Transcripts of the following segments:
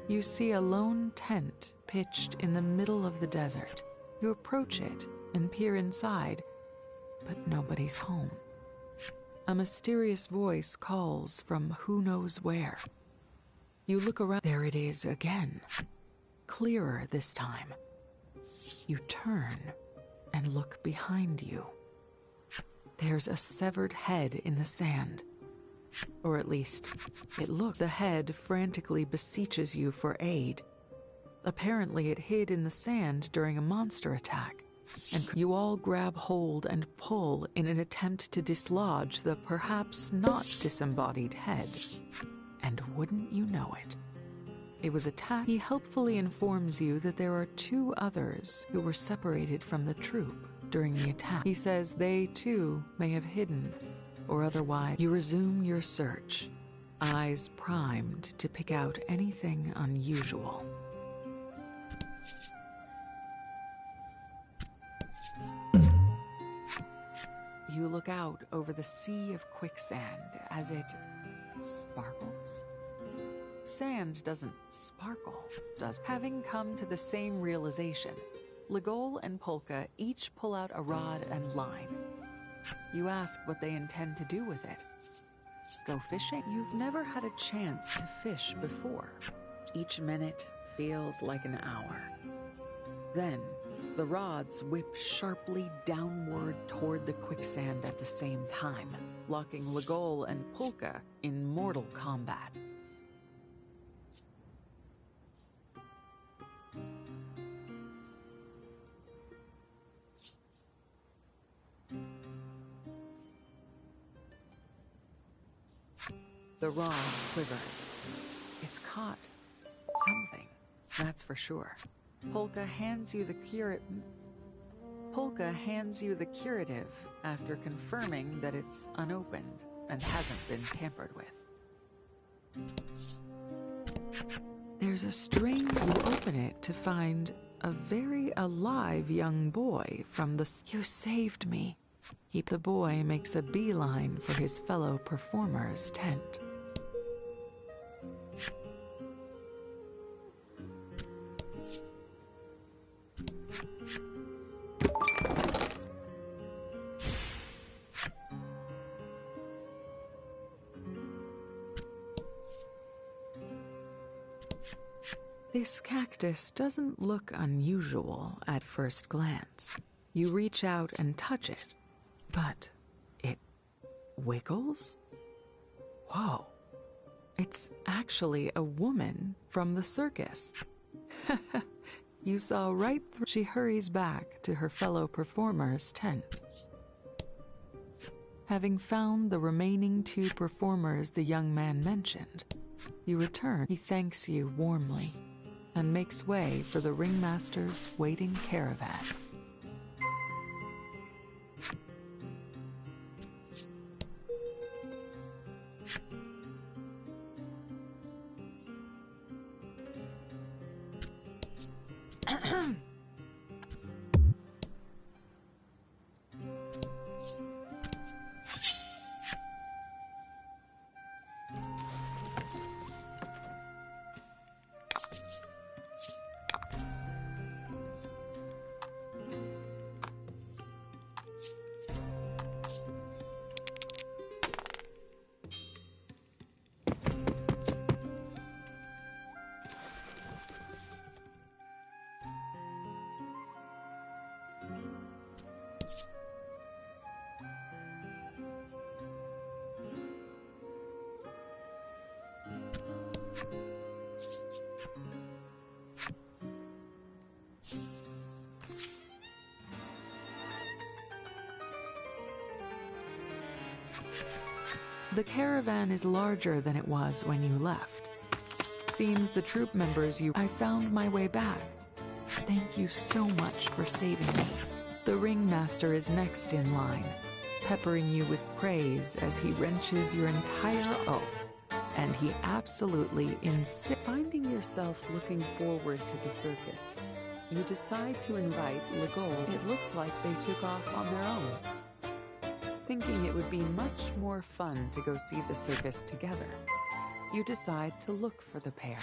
You see a lone tent pitched in the middle of the desert. You approach it and peer inside, but nobody's home. A mysterious voice calls from who knows where. You look around. There it is again. Clearer this time. You turn and look behind you. There's a severed head in the sand. Or at least, it looks. The head frantically beseeches you for aid. Apparently it hid in the sand during a monster attack, and you all grab hold and pull in an attempt to dislodge the perhaps not disembodied head. And wouldn't you know it, it was attacked. He helpfully informs you that there are 2 others who were separated from the troop during the attack. He says they too may have hidden, or otherwise. You resume your search, eyes primed to pick out anything unusual. You look out over the sea of quicksand as it sparkles. Sand doesn't sparkle, does. Having come to the same realization, Ligol and Polka each pull out a rod and line. You ask what they intend to do with it. Go fishing? You've never had a chance to fish before. Each minute feels like an hour. Then, the rods whip sharply downward toward the quicksand at the same time, locking Ligol and Polka in mortal combat. The rod quivers. It's caught something, that's for sure. Polka hands you the curative after confirming that it's unopened and hasn't been tampered with. There's a string. You open it to find a very alive young boy from the... You saved me. The boy makes a beeline for his fellow performer's tent. This cactus doesn't look unusual at first glance. You reach out and touch it, but it wiggles? Whoa, it's actually a woman from the circus. You saw right through. She hurries back to her fellow performer's tent. Having found the remaining 2 performers the young man mentioned, you return. He thanks you warmly and makes way for the ringmaster's waiting caravan. The caravan is larger than it was when you left. Seems the troop members I found my way back. Thank you so much for saving me. The ringmaster is next in line, peppering you with praise as he wrenches your entire and he absolutely insists. Finding yourself looking forward to the circus, you decide to invite Ligol. It looks like they took off on their own. Thinking it would be much more fun to go see the circus together, you decide to look for the pair.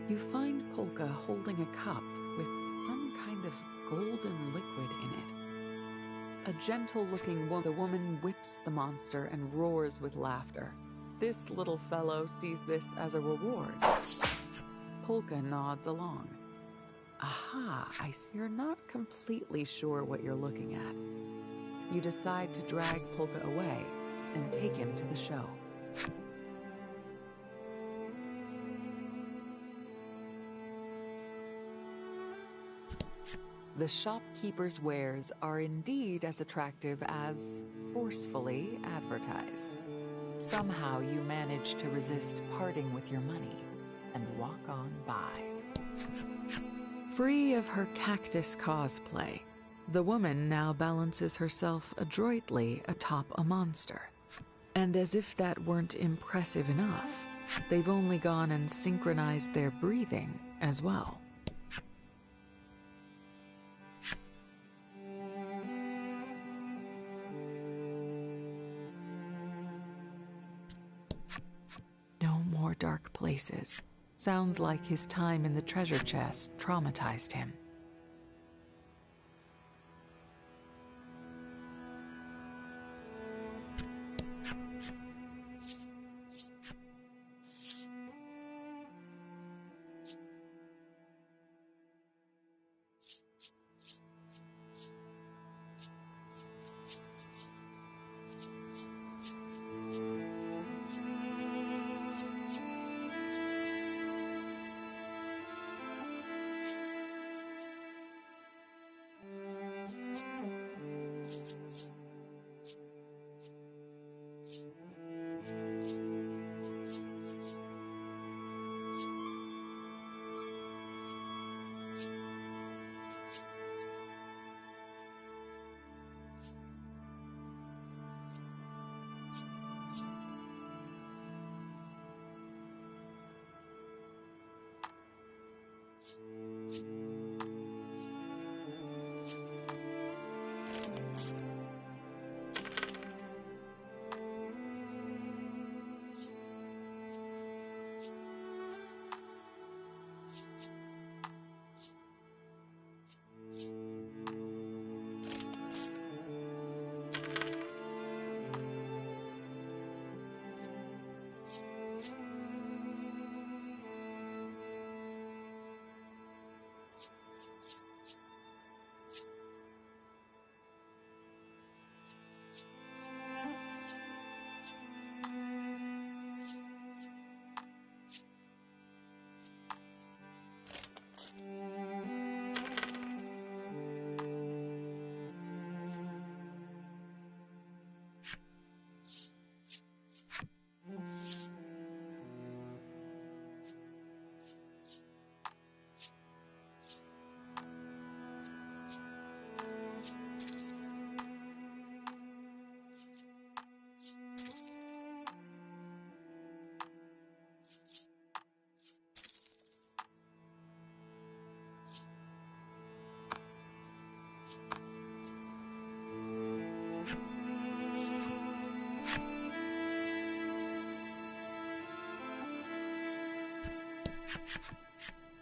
You find Polka holding a cup with some kind of golden liquid in it. A gentle-looking woman, the woman whips the monster and roars with laughter. This little fellow sees this as a reward. Polka nods along. Aha, I see. You're not completely sure what you're looking at. You decide to drag Polka away and take him to the show. The shopkeeper's wares are indeed as attractive as forcefully advertised. Somehow you manage to resist parting with your money and walk on by. Free of her cactus cosplay, the woman now balances herself adroitly atop a monster. And as if that weren't impressive enough, they've only gone and synchronized their breathing as well. No more dark places. Sounds like his time in the treasure chest traumatized him.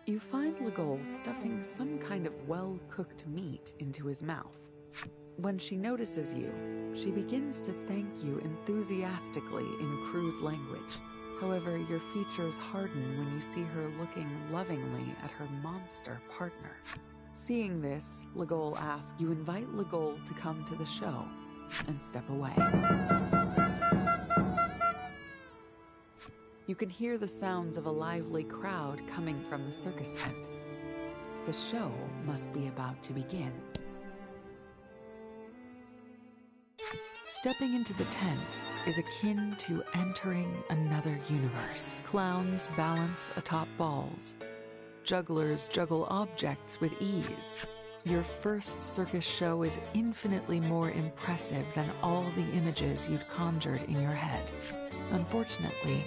You find Legole stuffing some kind of well-cooked meat into his mouth. When she notices you, she begins to thank you enthusiastically in crude language. However, your features harden when you see her looking lovingly at her monster partner. Seeing this, Legole asks, you invite Legole to come to the show and step away. You can hear the sounds of a lively crowd coming from the circus tent. The show must be about to begin. Stepping into the tent is akin to entering another universe. Clowns balance atop balls. Jugglers juggle objects with ease. Your first circus show is infinitely more impressive than all the images you'd conjured in your head. Unfortunately,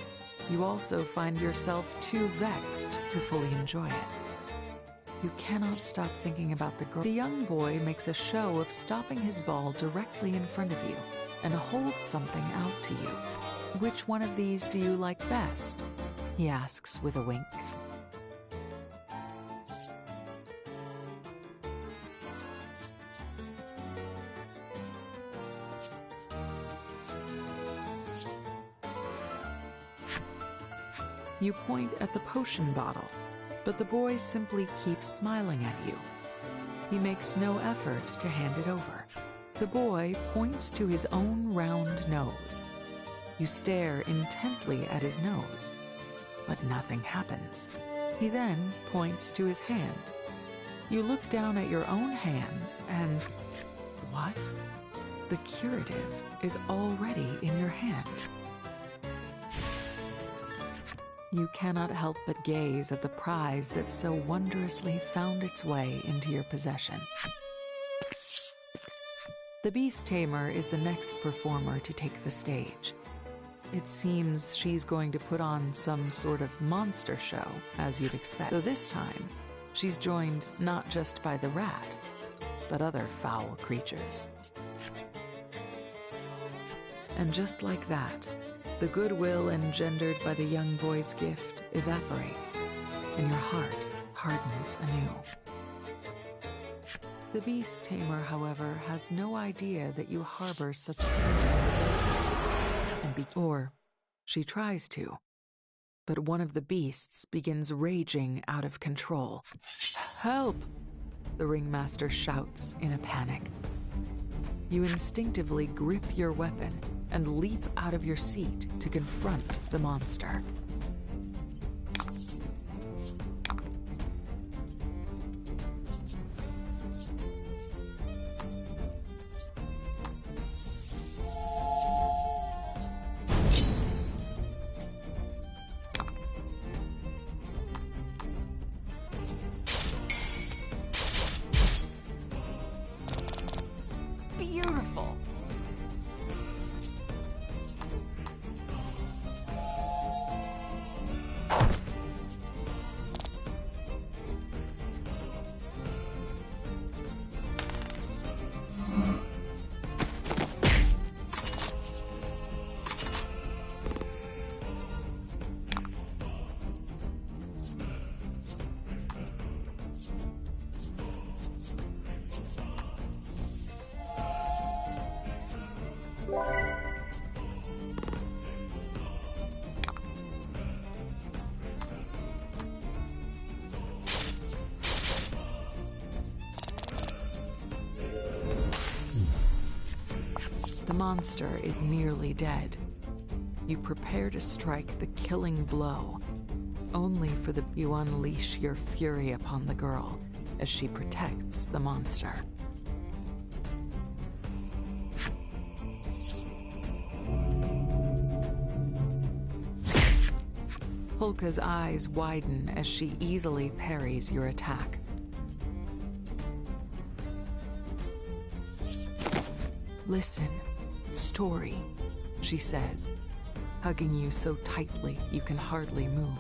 you also find yourself too vexed to fully enjoy it. You cannot stop thinking about the girl. The young boy makes a show of stopping his ball directly in front of you and holds something out to you. Which one of these do you like best? he asks with a wink. You point at the potion bottle, but the boy simply keeps smiling at you. He makes no effort to hand it over. The boy points to his own round nose. You stare intently at his nose, but nothing happens. He then points to his hand. You look down at your own hands and... what? The curative is already in your hand. You cannot help but gaze at the prize that so wondrously found its way into your possession. The Beast Tamer is the next performer to take the stage. It seems she's going to put on some sort of monster show, as you'd expect. Though this time, she's joined not just by the rat, but other foul creatures. And just like that, the goodwill engendered by the young boy's gift evaporates, and your heart hardens anew. The Beast Tamer, however, has no idea that you harbor such sinful desires, or she tries to. But one of the beasts begins raging out of control. "Help!" the ringmaster shouts in a panic. You instinctively grip your weapon and leap out of your seat to confront the monster. Beautiful! The monster is nearly dead. You prepare to strike the killing blow, only for you unleash your fury upon the girl as she protects the monster. Polka's eyes widen as she easily parries your attack. "Listen, story," she says, hugging you so tightly you can hardly move.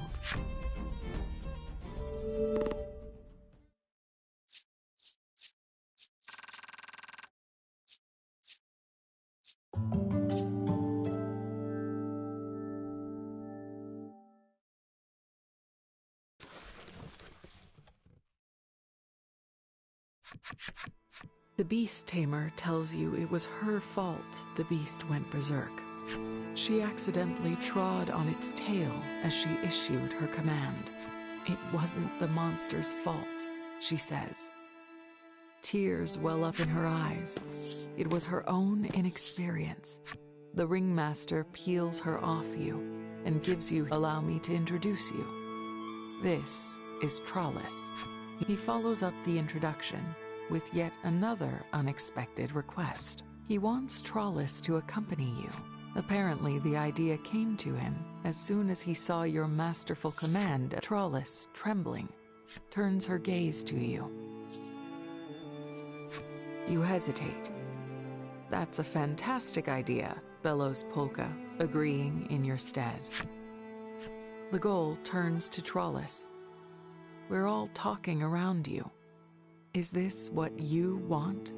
The Beast Tamer tells you it was her fault the beast went berserk. She accidentally trod on its tail as she issued her command. It wasn't the monster's fault, she says. Tears well up in her eyes. It was her own inexperience. The ringmaster peels her off you and gives you, "Allow me to introduce you. This is Trollis." He follows up the introduction with yet another unexpected request. He wants Trollis to accompany you. Apparently, the idea came to him as soon as he saw your masterful command. Trollis, trembling, turns her gaze to you. You hesitate. "That's a fantastic idea," bellows Polka, agreeing in your stead. The Ghoul turns to Trollis. "We're all talking around you. Is this what you want?"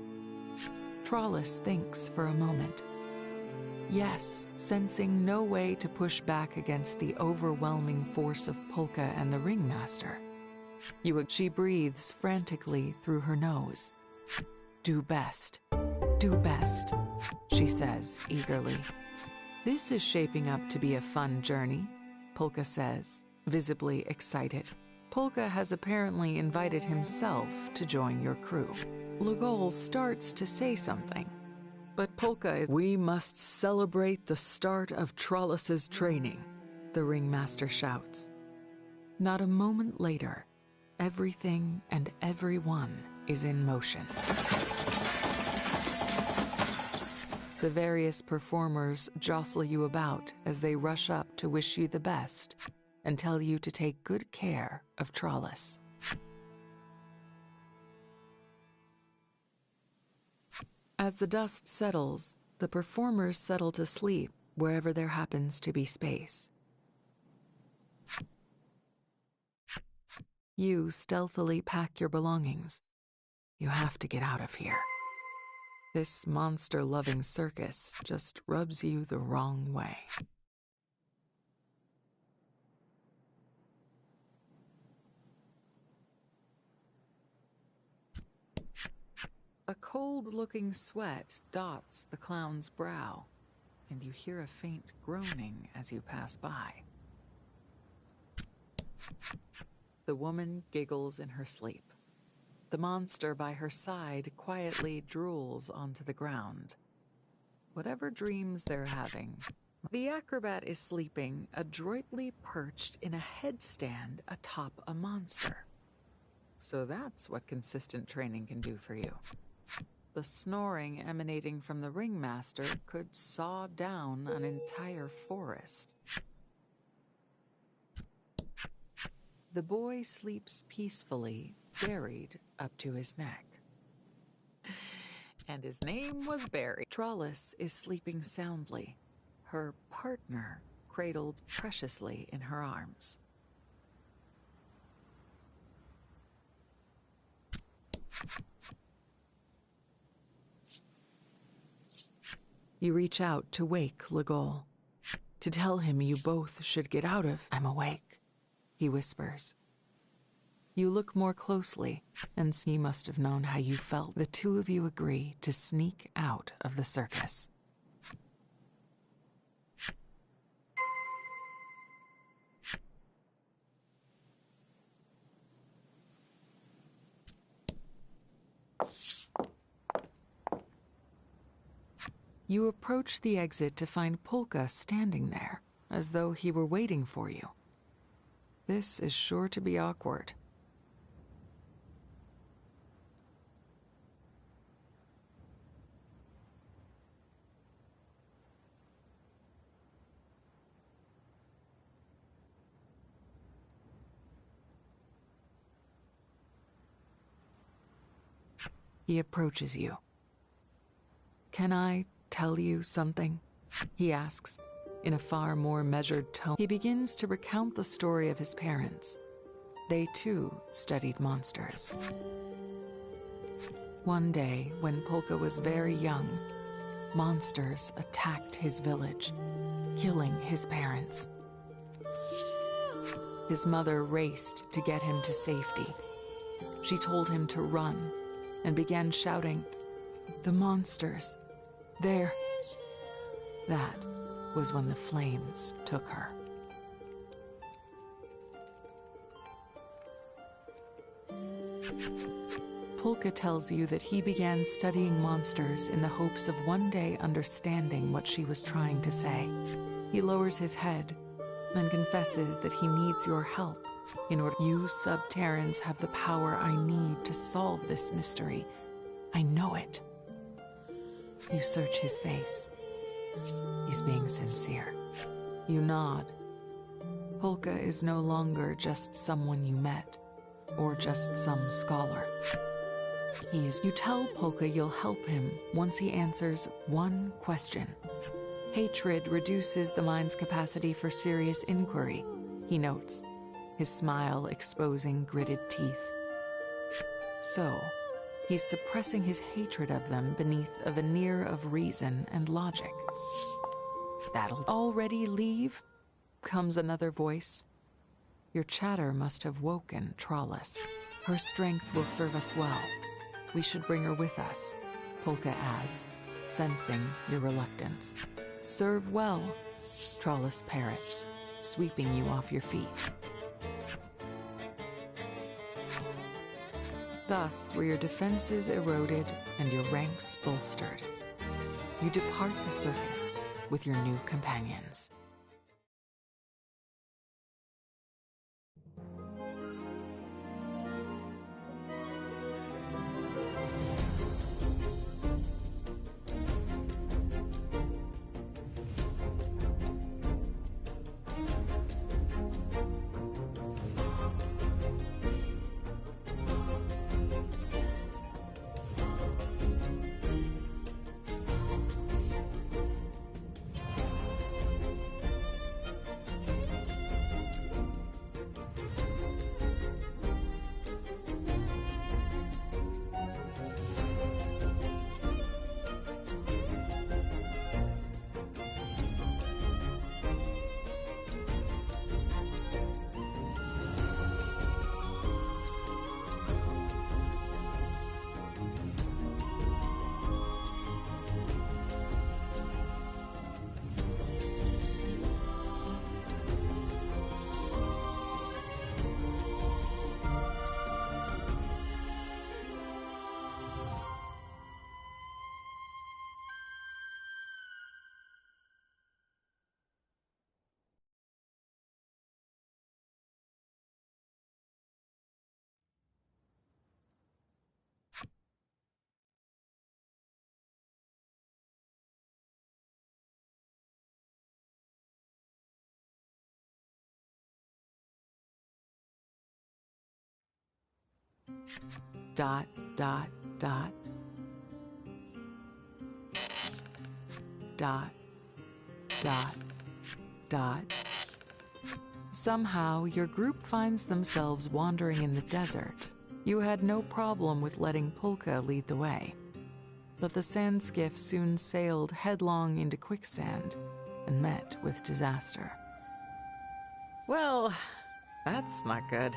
Trollis thinks for a moment. Yes, sensing no way to push back against the overwhelming force of Polka and the ringmaster. She breathes frantically through her nose. Do best. Do best, she says eagerly. This is shaping up to be a fun journey, Polka says, visibly excited. Polka has apparently invited himself to join your crew. Legol starts to say something, but Polka is— We must celebrate the start of Trollus's training, the ringmaster shouts. Not a moment later, everything and everyone is in motion. The various performers jostle you about as they rush up to wish you the best and tell you to take good care of Trollus. As the dust settles, the performers settle to sleep wherever there happens to be space. You stealthily pack your belongings. You have to get out of here. This monster-loving circus just rubs you the wrong way. A cold-looking sweat dots the clown's brow, and you hear a faint groaning as you pass by. The woman giggles in her sleep. The monster by her side quietly drools onto the ground. Whatever dreams they're having, the acrobat is sleeping adroitly perched in a headstand atop a monster. So that's what consistent training can do for you. The snoring emanating from the ringmaster could saw down an entire forest. The boy sleeps peacefully, buried up to his neck. And his name was Barry. Trollus is sleeping soundly, her partner cradled preciously in her arms. You reach out to wake Legol, to tell him you both should get out of— I'm awake, he whispers. You look more closely, and he must have known how you felt. The two of you agree to sneak out of the circus. You approach the exit to find Polka standing there, as though he were waiting for you. This is sure to be awkward. He approaches you. Can I tell you something? He asks, in a far more measured tone. He begins to recount the story of his parents. They too studied monsters. One day, when Polka was very young, monsters attacked his village, killing his parents. His mother raced to get him to safety. She told him to run and began shouting, "The monsters! There!" That was when the flames took her. Polka tells you that he began studying monsters in the hopes of one day understanding what she was trying to say. He lowers his head and confesses that he needs your help in order— You Sub-Terrans have the power I need to solve this mystery. I know it. You search his face. He's being sincere. You nod. Polka is no longer just someone you met, or just some scholar. You tell Polka you'll help him once he answers one question. Hatred reduces the mind's capacity for serious inquiry, he notes, his smile exposing gritted teeth. So, he's suppressing his hatred of them beneath a veneer of reason and logic. That'll already leave? Comes another voice. Your chatter must have woken Trollis. Her strength will serve us well. We should bring her with us, Polka adds, sensing your reluctance. Serve well, Trollis parrots, sweeping you off your feet. Thus were your defenses eroded and your ranks bolstered. You depart the circus with your new companions. Dot, dot, dot. Dot, dot, dot. Somehow, your group finds themselves wandering in the desert. You had no problem with letting Polka lead the way, but the sand skiff soon sailed headlong into quicksand and met with disaster. Well, that's not good.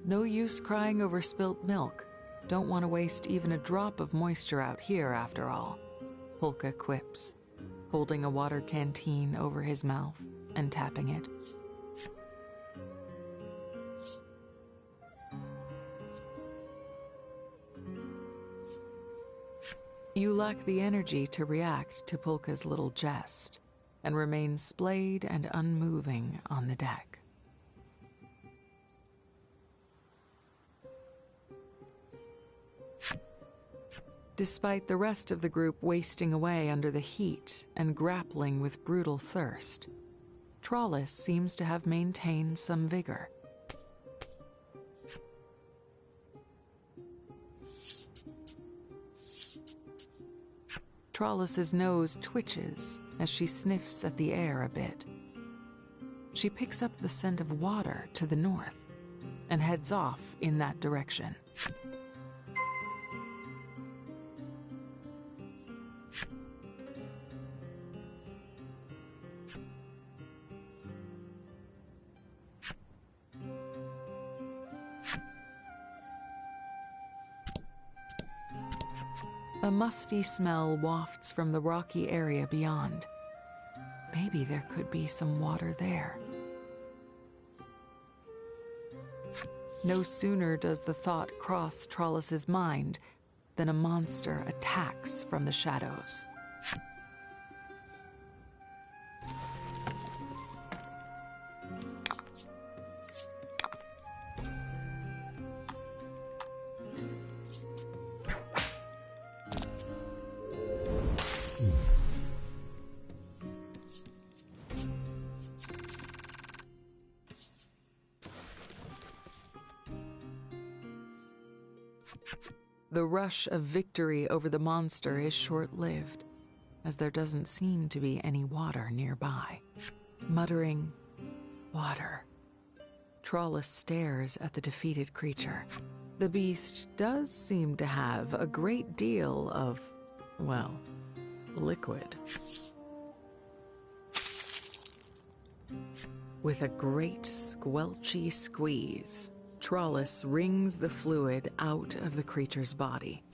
No use crying over spilt milk. Don't want to waste even a drop of moisture out here, after all, Polka quips, holding a water canteen over his mouth and tapping it. You lack the energy to react to Polka's little jest and remain splayed and unmoving on the deck. Despite the rest of the group wasting away under the heat and grappling with brutal thirst, Trollis seems to have maintained some vigor. Trollis's nose twitches as she sniffs at the air a bit. She picks up the scent of water to the north and heads off in that direction. A musty smell wafts from the rocky area beyond. Maybe there could be some water there. No sooner does the thought cross Trollus's mind than a monster attacks from the shadows. The rush of victory over the monster is short-lived, as there doesn't seem to be any water nearby. Muttering, "Water," Trollus stares at the defeated creature. The beast does seem to have a great deal of, well, liquid. With a great squelchy squeeze, Trollus wrings the fluid out of the creature's body.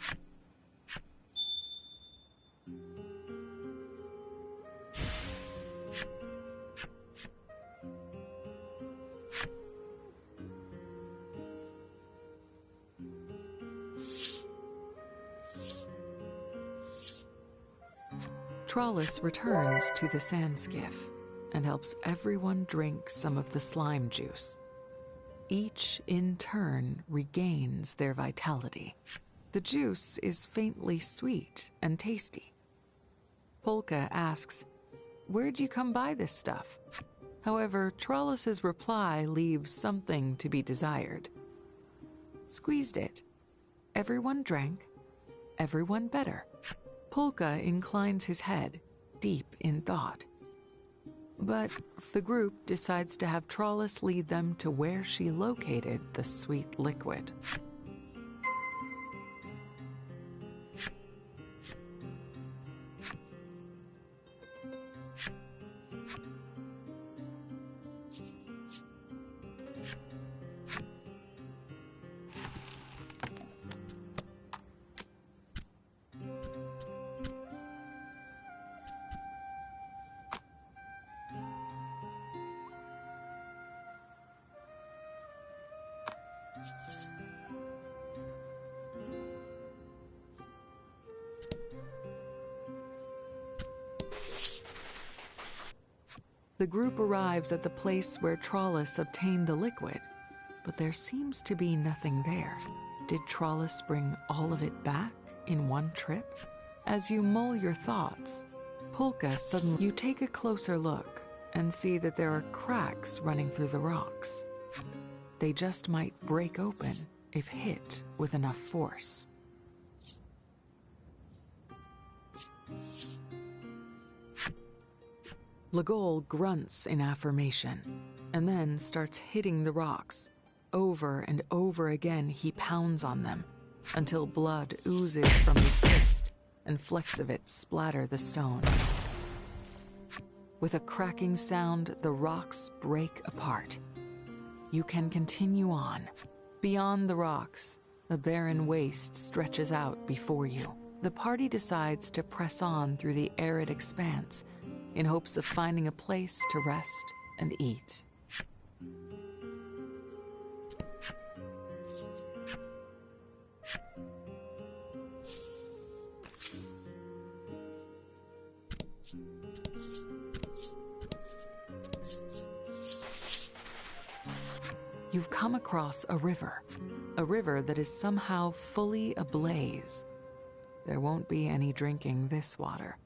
Trollus returns to the sand skiff and helps everyone drink some of the slime juice. Each, in turn, regains their vitality. The juice is faintly sweet and tasty. Polka asks, "Where'd you come by this stuff?" However, Trollus's reply leaves something to be desired. "Squeezed it. Everyone drank. Everyone better." Polka inclines his head, deep in thought. But the group decides to have Trollus lead them to where she located the sweet liquid. The group arrives at the place where Trollus obtained the liquid, but there seems to be nothing there. Did Trollus bring all of it back in one trip? As you mull your thoughts, Polka suddenly you take a closer look and see that there are cracks running through the rocks. They just might break open if hit with enough force. Legol grunts in affirmation, and then starts hitting the rocks. Over and over again he pounds on them, until blood oozes from his fist, and flecks of it splatter the stones. With a cracking sound, the rocks break apart. You can continue on. Beyond the rocks, a barren waste stretches out before you. The party decides to press on through the arid expanse, in hopes of finding a place to rest and eat. You've come across a river that is somehow fully ablaze. There won't be any drinking this water.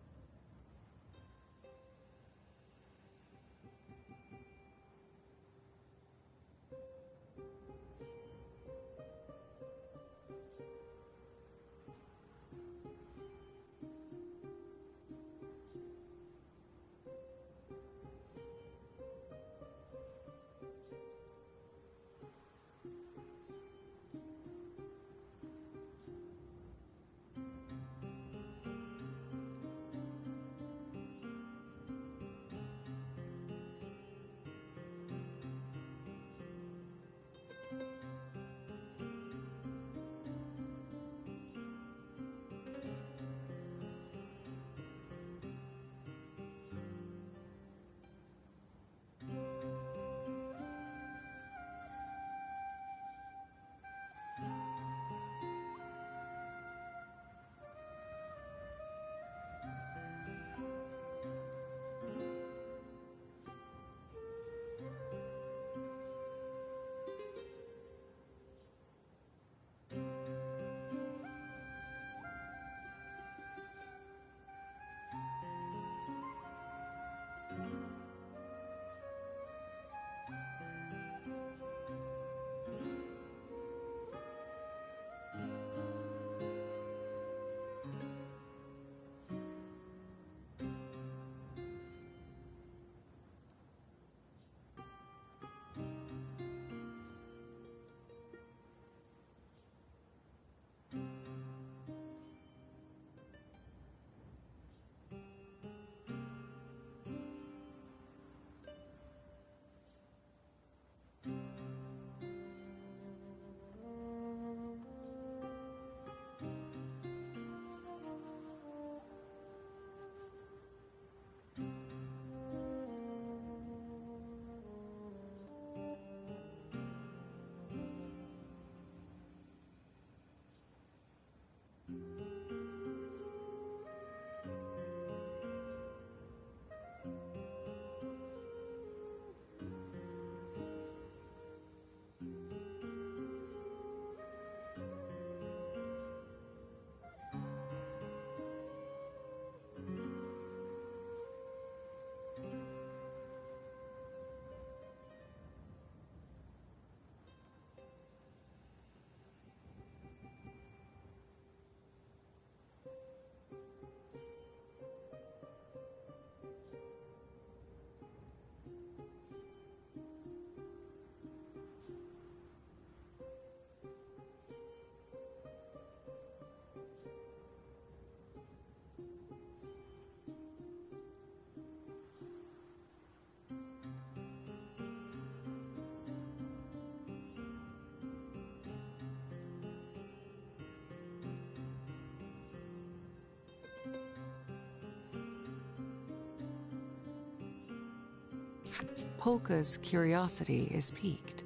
Polka's curiosity is piqued.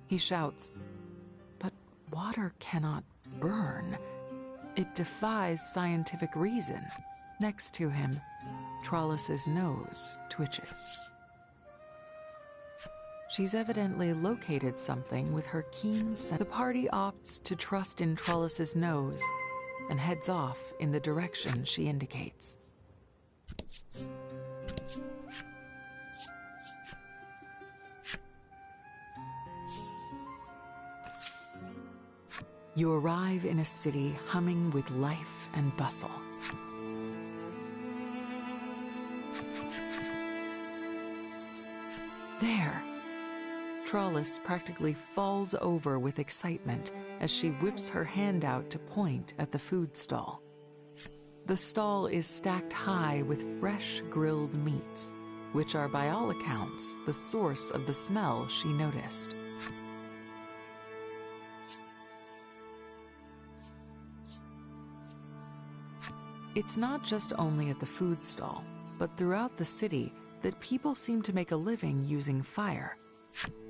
He shouts, "But water cannot burn. It defies scientific reason." Next to him, Trollis's nose twitches. She's evidently located something with her keen sense. The party opts to trust in Trollis's nose and heads off in the direction she indicates. You arrive in a city humming with life and bustle. There! Trollis practically falls over with excitement as she whips her hand out to point at the food stall. The stall is stacked high with fresh grilled meats, which are by all accounts the source of the smell she noticed. It's not just only at the food stall, but throughout the city that people seem to make a living using fire.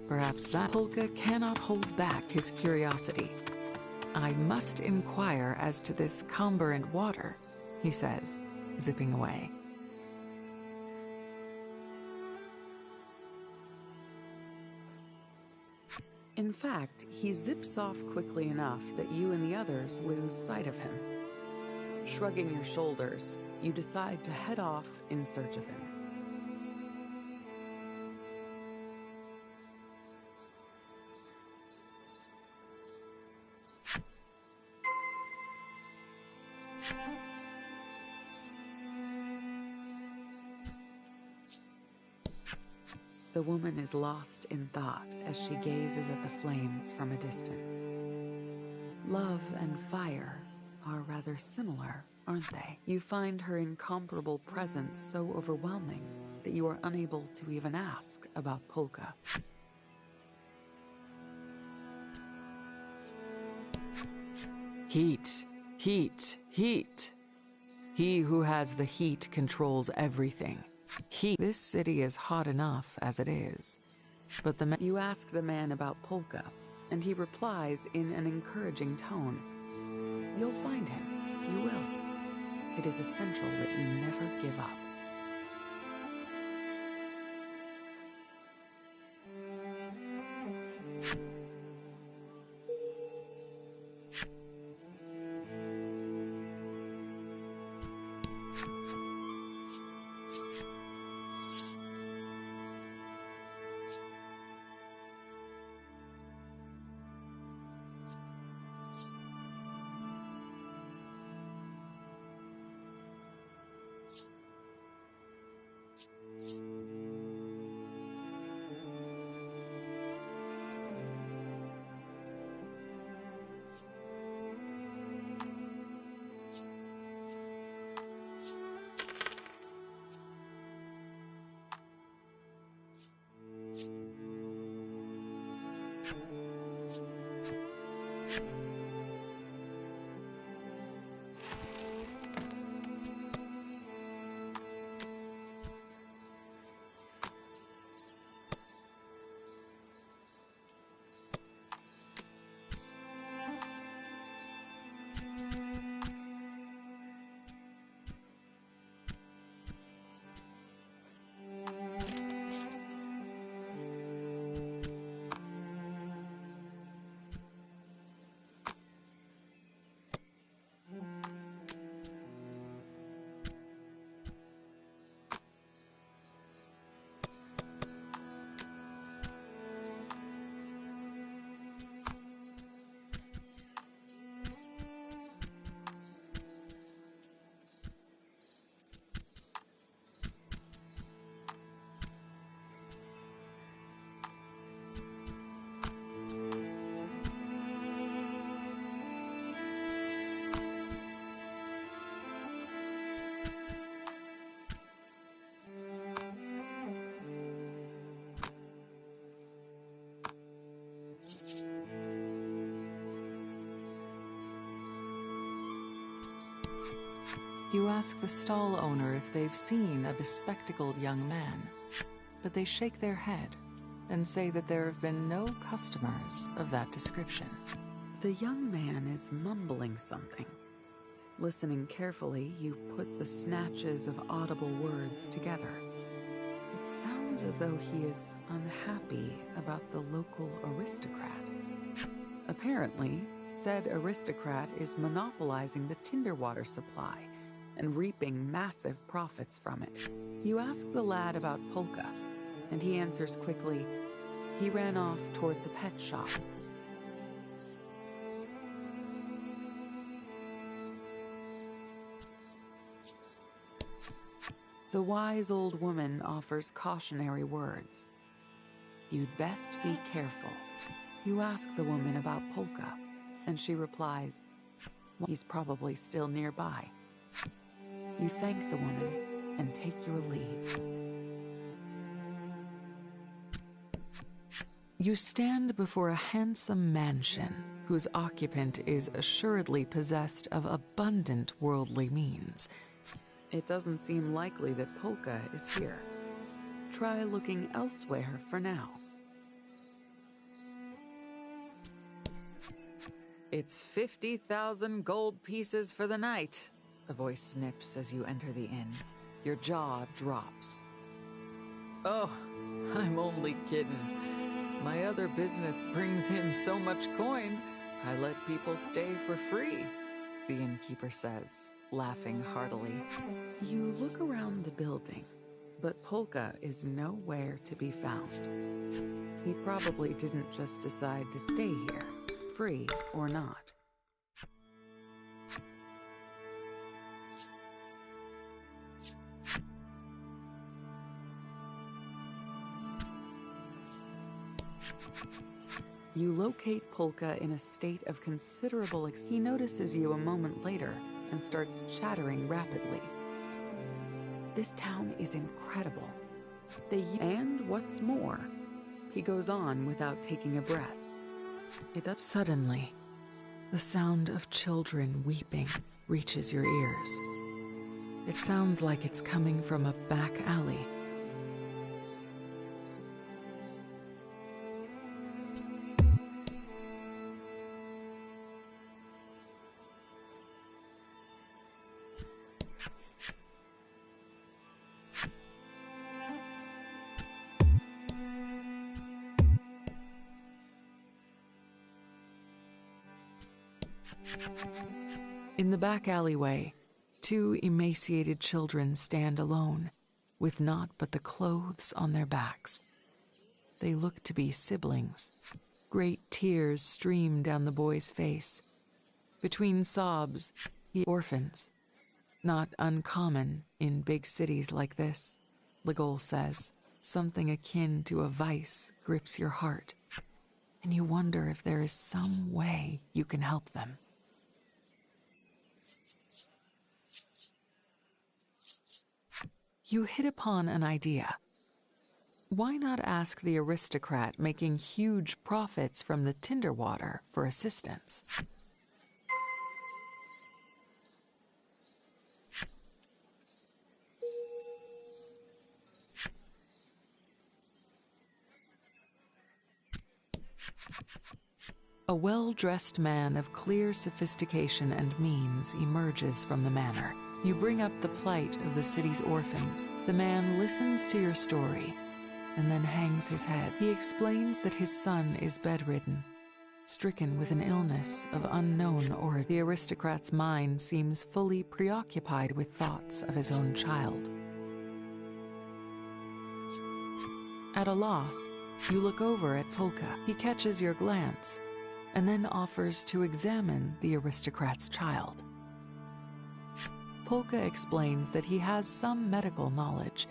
Perhaps that Polka cannot hold back his curiosity. "I must inquire as to this comburant water," he says, zipping away. In fact, he zips off quickly enough that you and the others lose sight of him. Shrugging your shoulders, you decide to head off in search of him. The woman is lost in thought as she gazes at the flames from a distance. Love and fire are rather similar, aren't they? You find her incomparable presence so overwhelming that you are unable to even ask about Polka. Heat, heat, heat. He who has the heat controls everything. This city is hot enough as it is. But you ask the man about Polka, and he replies in an encouraging tone. You'll find him. You will. It is essential that you never give up. You ask the stall owner if they've seen a bespectacled young man. but they shake their head and say that there have been no customers of that description. The young man is mumbling something. Listening carefully, you put the snatches of audible words together. It sounds as though he is unhappy about the local aristocrat. Apparently, said aristocrat is monopolizing the tinder water supply and reaping massive profits from it. You ask the lad about Polka, and he answers quickly, he ran off toward the pet shop. The wise old woman offers cautionary words. You'd best be careful. You ask the woman about Polka, and she replies, well, he's probably still nearby. You thank the woman and take your leave. You stand before a handsome mansion whose occupant is assuredly possessed of abundant worldly means. It doesn't seem likely that Polka is here. Try looking elsewhere for now. It's 50,000 gold pieces for the night, a voice snips as you enter the inn. Your jaw drops. Oh, I'm only kidding. My other business brings in so much coin, I let people stay for free, the innkeeper says, laughing heartily. You look around the building, but Polka is nowhere to be found. He probably didn't just decide to stay here, free or not. You locate Polka in a state of considerable He notices you a moment later and starts chattering rapidly. This town is incredible. And what's more, he goes on without taking a breath. Suddenly, the sound of children weeping reaches your ears. It sounds like it's coming from a back alley. In the back alleyway, two emaciated children stand alone, with naught but the clothes on their backs. They look to be siblings. Great tears stream down the boy's face. Between sobs, orphans. Not uncommon in big cities like this, Legol says. Something akin to a vice grips your heart, and you wonder if there is some way you can help them. You hit upon an idea. Why not ask the aristocrat making huge profits from the tinder water for assistance? A well-dressed man of clear sophistication and means emerges from the manor. You bring up the plight of the city's orphans. The man listens to your story and then hangs his head. He explains that his son is bedridden, stricken with an illness of unknown origin. The aristocrat's mind seems fully preoccupied with thoughts of his own child. At a loss, you look over at Polka. He catches your glance and then offers to examine the aristocrat's child. Polka explains that he has some medical knowledge.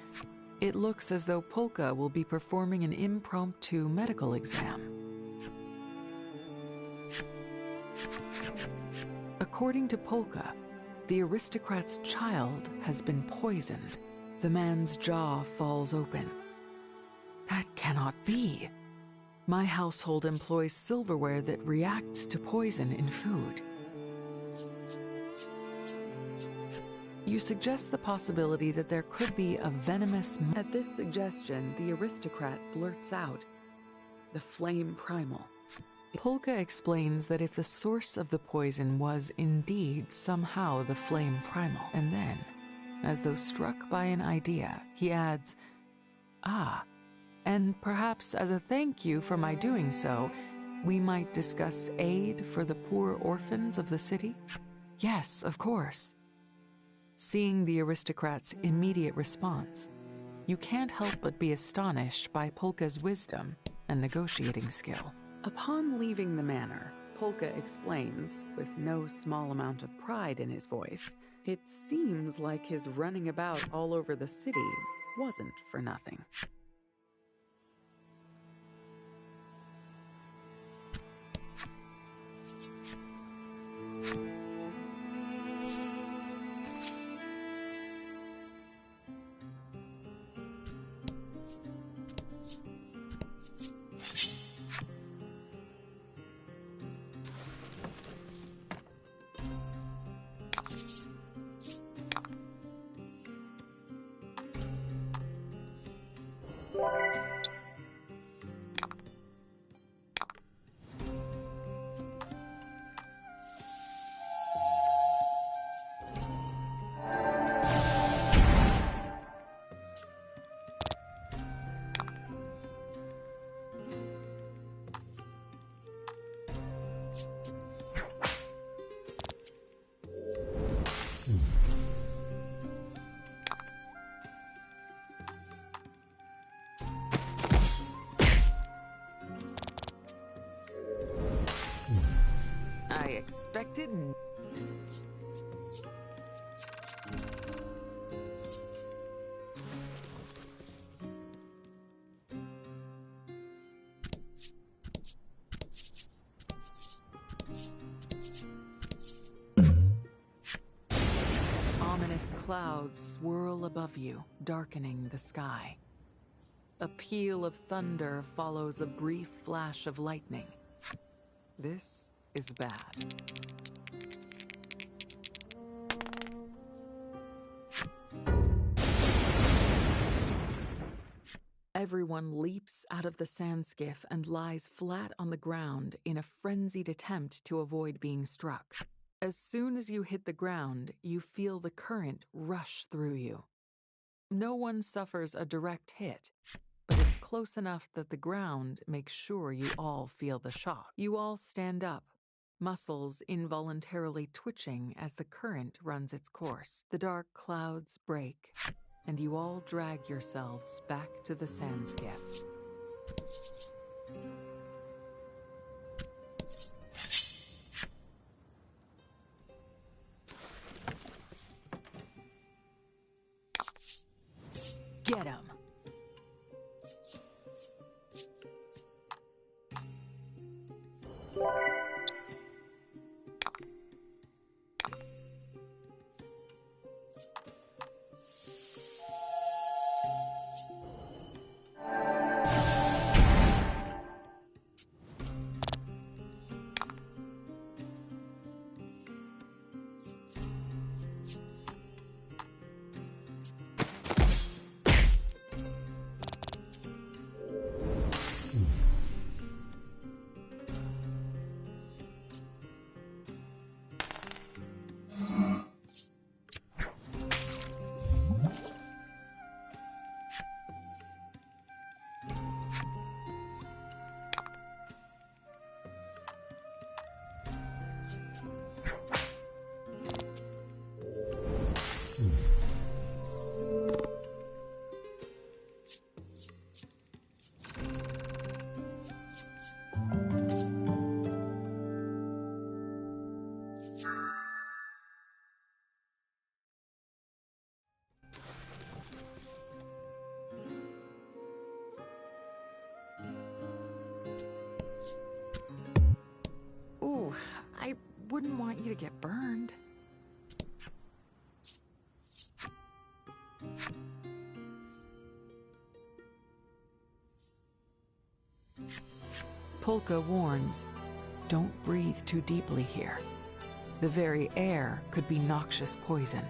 It looks as though Polka will be performing an impromptu medical exam. According to Polka, the aristocrat's child has been poisoned. The man's jaw falls open. That cannot be. My household employs silverware that reacts to poison in food. You suggest the possibility that there could be a venomous... At this suggestion, the aristocrat blurts out, "The flame primal." Polka explains that if the source of the poison was indeed somehow the flame primal, and then, as though struck by an idea, he adds, "Ah, and perhaps as a thank you for my doing so, we might discuss aid for the poor orphans of the city?" "Yes, of course." Seeing the aristocrat's immediate response, you can't help but be astonished by Polka's wisdom and negotiating skill. Upon leaving the manor, Polka explains, with no small amount of pride in his voice, it seems like his running about all over the city wasn't for nothing. I expected... Ominous clouds swirl above you, darkening the sky. A peal of thunder follows a brief flash of lightning. This is bad. Everyone leaps out of the sand skiff and lies flat on the ground in a frenzied attempt to avoid being struck. As soon as you hit the ground, you feel the current rush through you. No one suffers a direct hit, but it's close enough that the ground makes sure you all feel the shock. You all stand up, muscles involuntarily twitching as the current runs its course. The dark clouds break, and you all drag yourselves back to the sand skiff. Get him! Ooh, I wouldn't want you to get burned. Polka warns, don't breathe too deeply here. The very air could be noxious poison.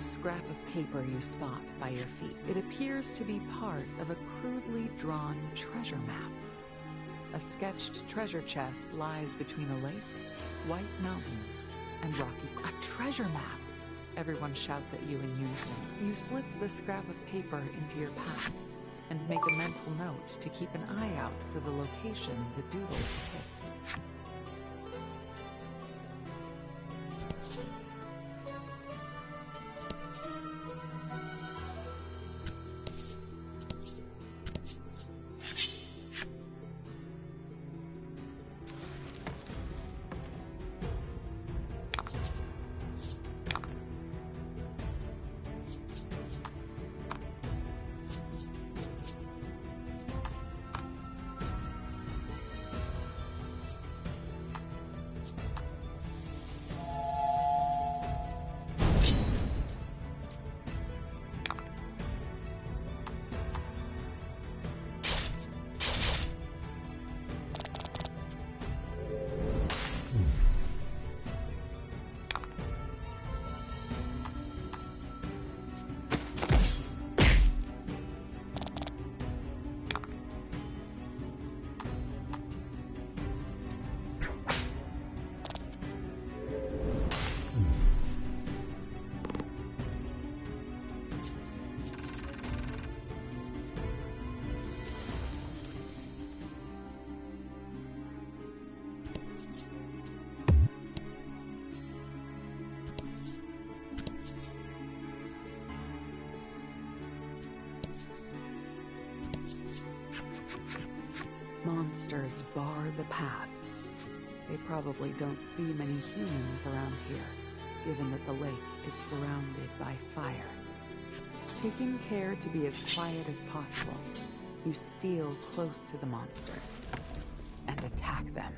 scrap of paper you spot by your feet. It appears to be part of a crudely drawn treasure map. A sketched treasure chest lies between a lake, white mountains, and rocky... A treasure map! Everyone shouts at you in unison. You slip the scrap of paper into your pack and make a mental note to keep an eye out for the location the doodle depicts. Monsters bar the path. They probably don't see many humans around here, given that the lake is surrounded by fire. Taking care to be as quiet as possible, you steal close to the monsters and attack them.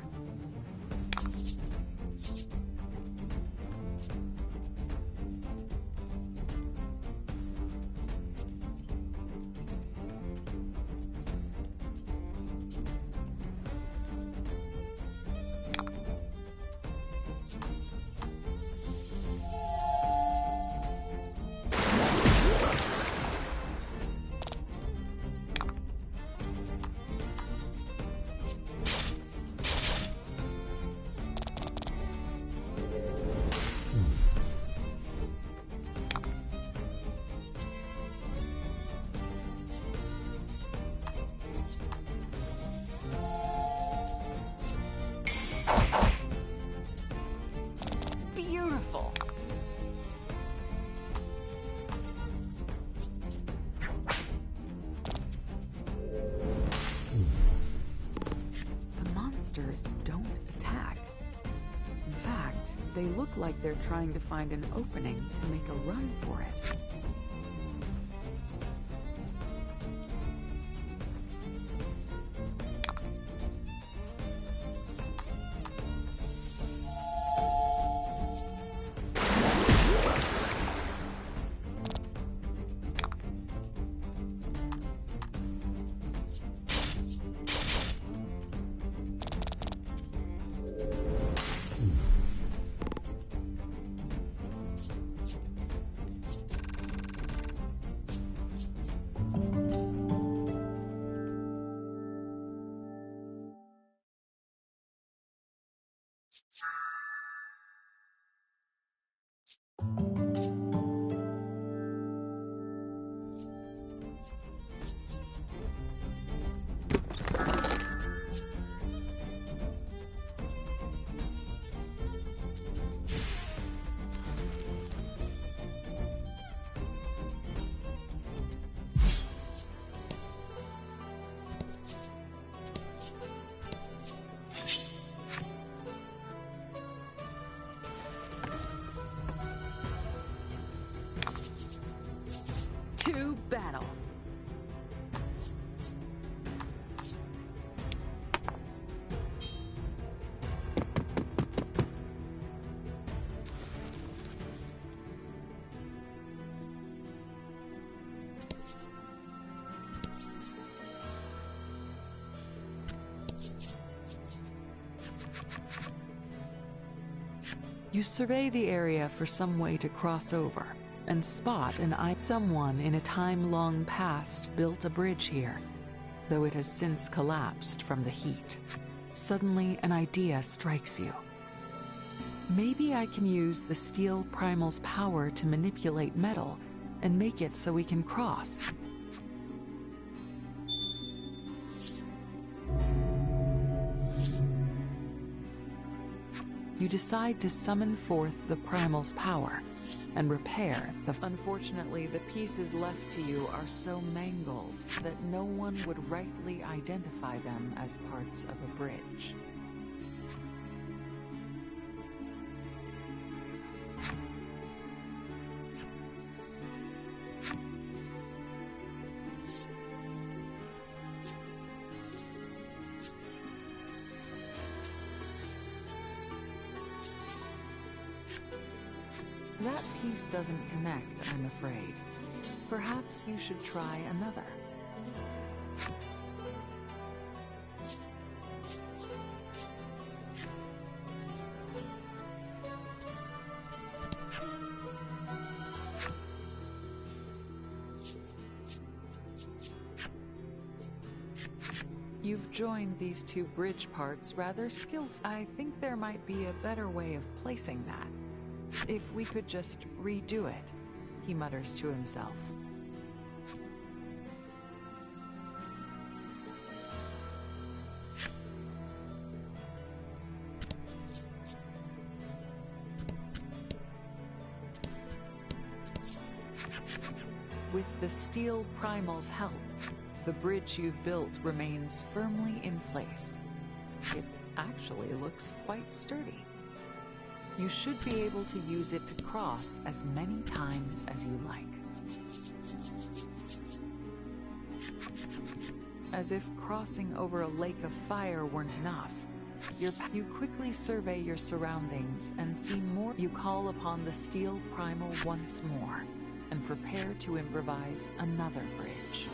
Beautiful. The monsters don't attack. In fact, they look like they're trying to find an opening to make a run for it. To battle. You survey the area for some way to cross over, and spot someone in a time long past built a bridge here, though it has since collapsed from the heat. Suddenly, an idea strikes you. Maybe I can use the steel primal's power to manipulate metal and make it so we can cross. You decide to summon forth the primal's power and repair the... Unfortunately, the pieces left to you are so mangled that no one would rightly identify them as parts of a bridge. That piece doesn't connect, I'm afraid. Perhaps you should try another. You've joined these two bridge parts rather skillfully. I think there might be a better way of placing that. If we could just redo it, he mutters to himself. With the steel primal's help, the bridge you've built remains firmly in place. It actually looks quite sturdy. You should be able to use it to cross as many times as you like. As if crossing over a lake of fire weren't enough, you quickly survey your surroundings and see more. You call upon the steel primal once more and prepare to improvise another bridge.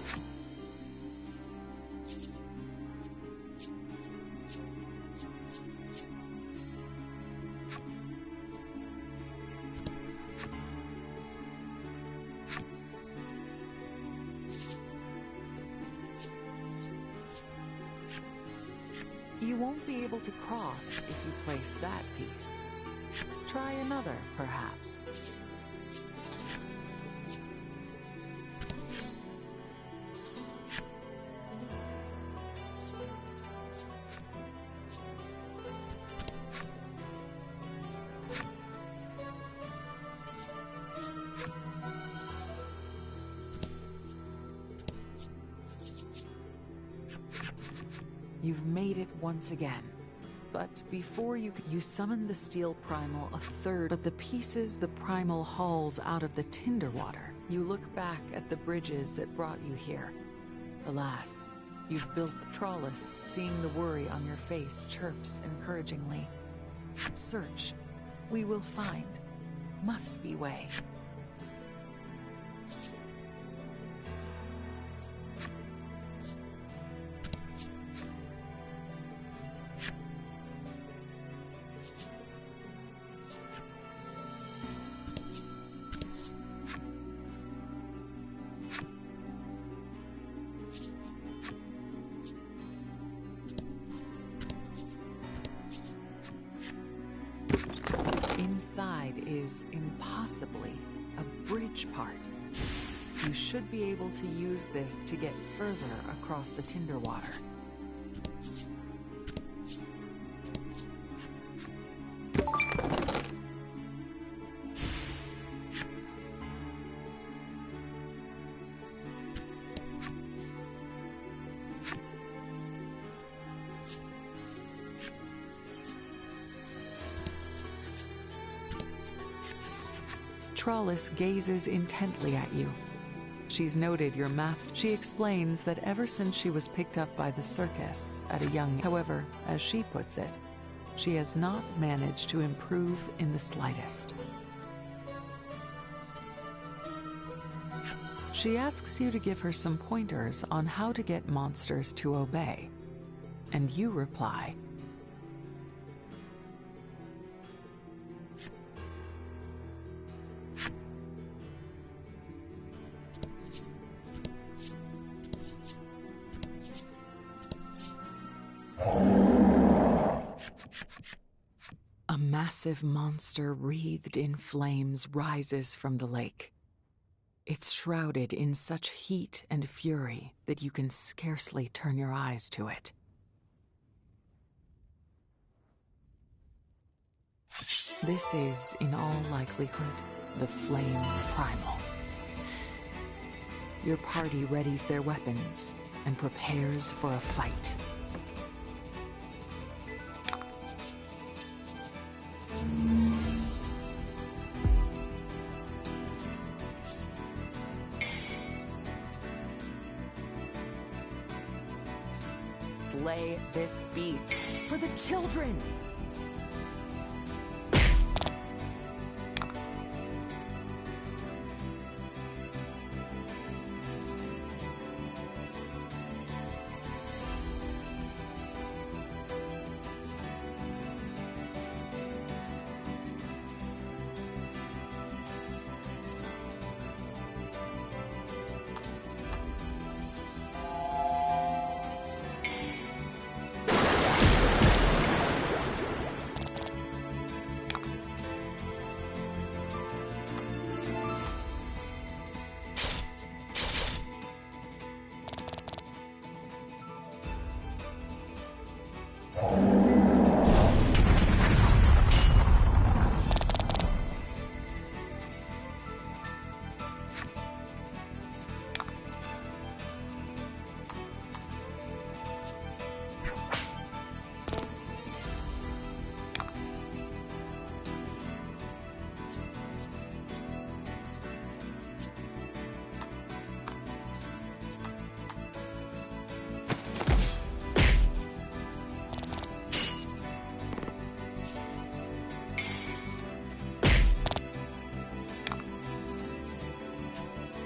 You won't be able to cross if you place that piece. Try another, perhaps. You've made it once again. But before you summon the steel primal a third, but the pieces the primal hauls out of the tinder water. You look back at the bridges that brought you here. Alas, you've built Trollis, seeing the worry on your face, chirps encouragingly. Search. We will find. Must be way. Inside is impossibly a bridge part. You should be able to use this to get further across the tinder water. Trollis gazes intently at you. She's noted your mask. She explains that ever since she was picked up by the circus at a young... However, as she puts it, she has not managed to improve in the slightest. She asks you to give her some pointers on how to get monsters to obey, and you reply, massive monster wreathed in flames rises from the lake. It's shrouded in such heat and fury that you can scarcely turn your eyes to it. This is, in all likelihood, the Flame Primal. Your party readies their weapons and prepares for a fight. Slay this beast for the children!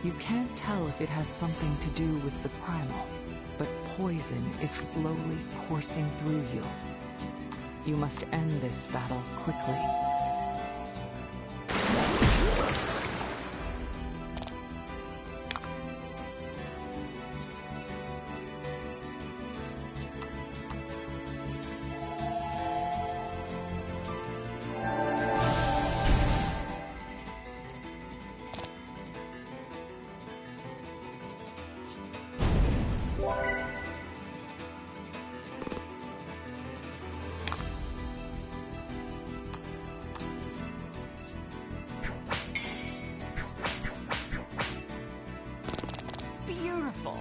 You can't tell if it has something to do with the primal, but poison is slowly coursing through you. You must end this battle quickly. Beautiful!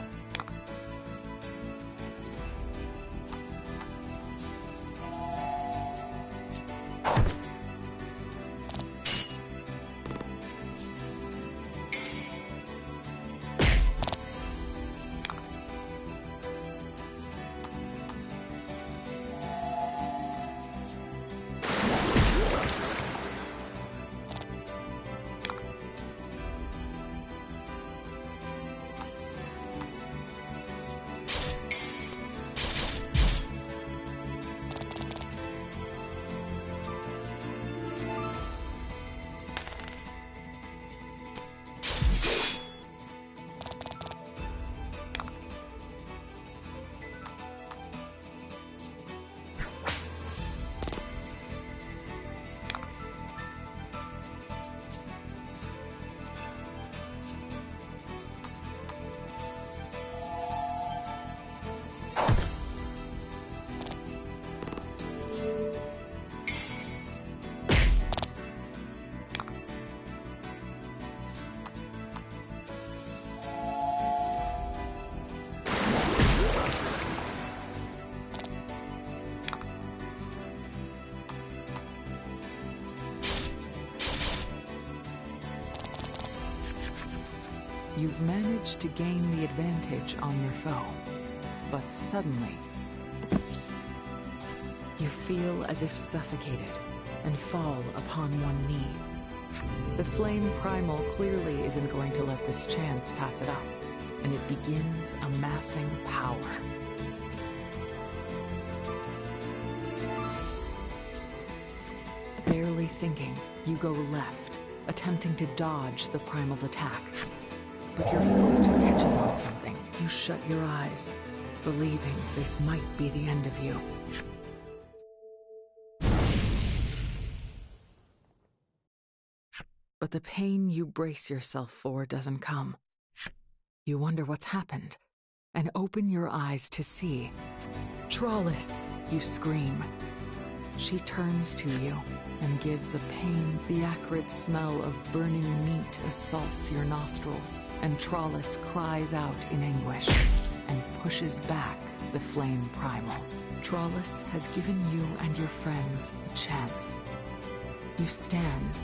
You've managed to gain the advantage on your foe, but suddenly, you feel as if suffocated and fall upon one knee. The Flame Primal clearly isn't going to let this chance pass it up, and it begins amassing power. Barely thinking, you go left, attempting to dodge the Primal's attack. But your foot catches on something. You shut your eyes, believing this might be the end of you. But the pain you brace yourself for doesn't come. You wonder what's happened, and open your eyes to see. Trollis, you scream. She turns to you and gives a pain. The acrid smell of burning meat assaults your nostrils, and Trollis cries out in anguish and pushes back the flame primal. Trollis has given you and your friends a chance. You stand,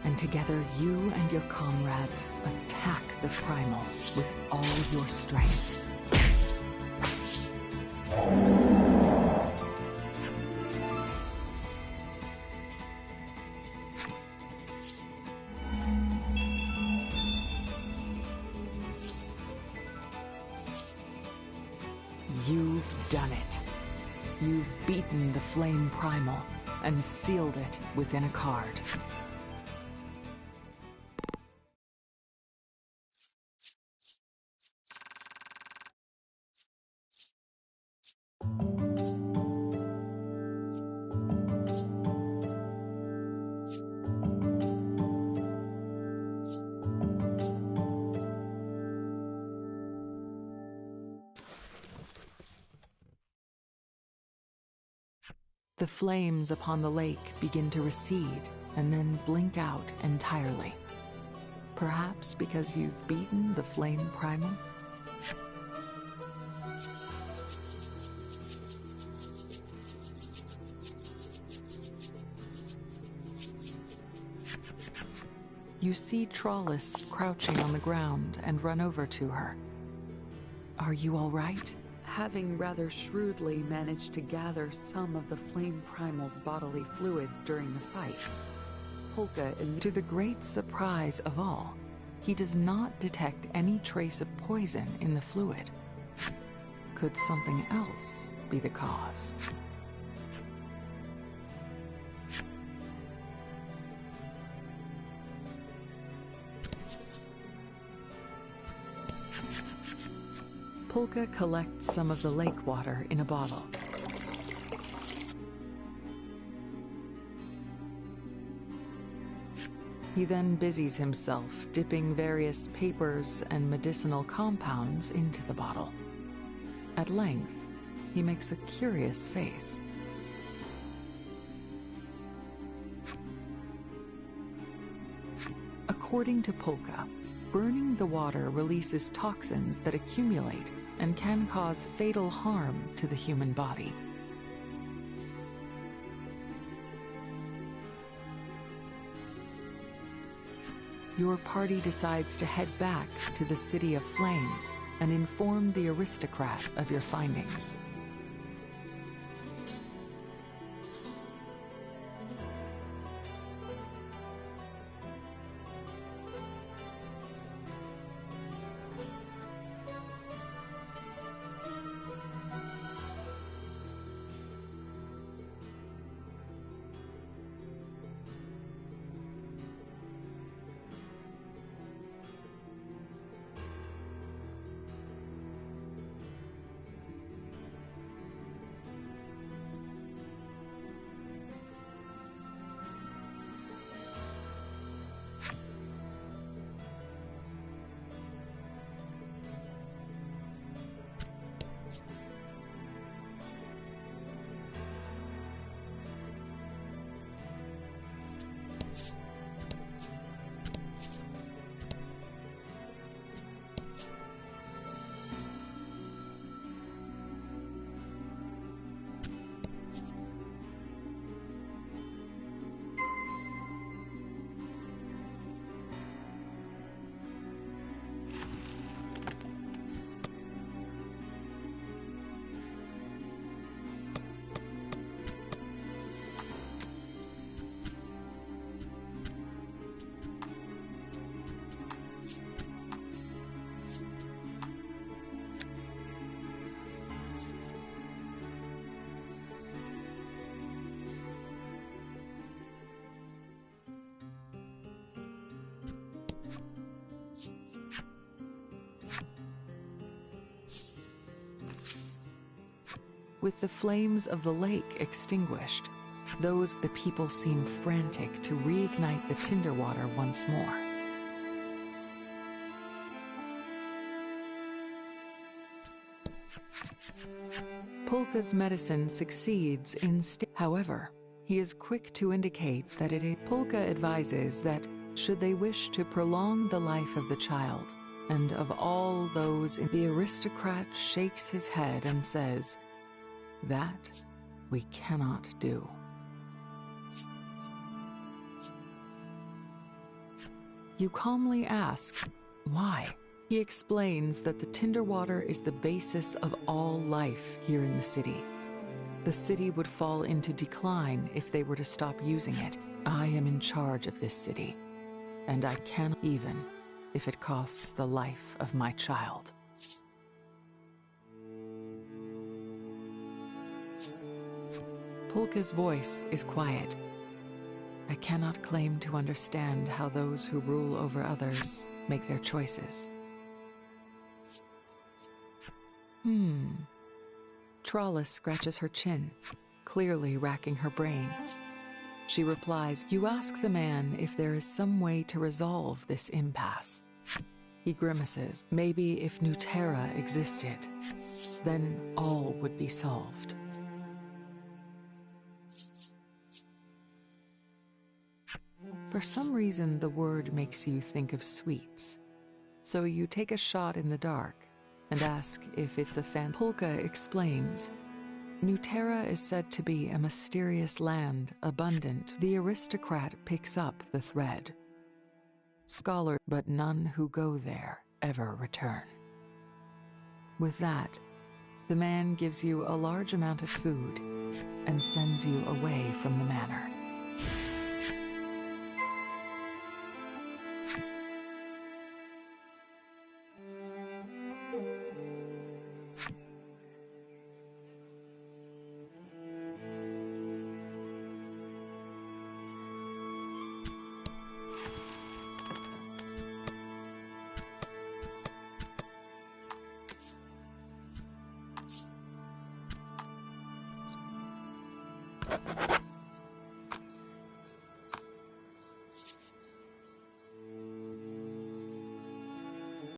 and together you and your comrades attack the primal with all your strength. You've done it. You've beaten the flame primal and sealed it within a card. The flames upon the lake begin to recede and then blink out entirely. Perhaps because you've beaten the flame primal? You see Trollis crouching on the ground and run over to her. Are you all right? Having rather shrewdly managed to gather some of the flame primal's bodily fluids during the fight, Polka, to the great surprise of all, he does not detect any trace of poison in the fluid. Could something else be the cause? Polka collects some of the lake water in a bottle. He then busies himself dipping various papers and medicinal compounds into the bottle. At length, he makes a curious face. According to Polka, burning the water releases toxins that accumulate and can cause fatal harm to the human body. Your party decides to head back to the City of Flame and inform the aristocrat of your findings. With the flames of the lake extinguished, The people seem frantic to reignite the tinder water once more. Pulka's medicine succeeds However, he is quick to indicate that Pulka advises that should they wish to prolong the life of the child, and of all those the aristocrat shakes his head and says, "That we cannot do." You calmly ask, why? He explains that the tinder water is the basis of all life here in the city. The city would fall into decline if they were to stop using it. I am in charge of this city, and I can, even if it costs the life of my child. Pulka's voice is quiet. I cannot claim to understand how those who rule over others make their choices. Trollis scratches her chin, clearly racking her brain. She replies, "You ask the man if there is some way to resolve this impasse." He grimaces. Maybe if Nuterra existed, then all would be solved. For some reason, the word makes you think of sweets. So you take a shot in the dark and ask if it's a fan. Pulka explains, Nuterra is said to be a mysterious land, abundant. The aristocrat picks up the thread. Scholar, but none who go there ever return. With that, the man gives you a large amount of food and sends you away from the manor.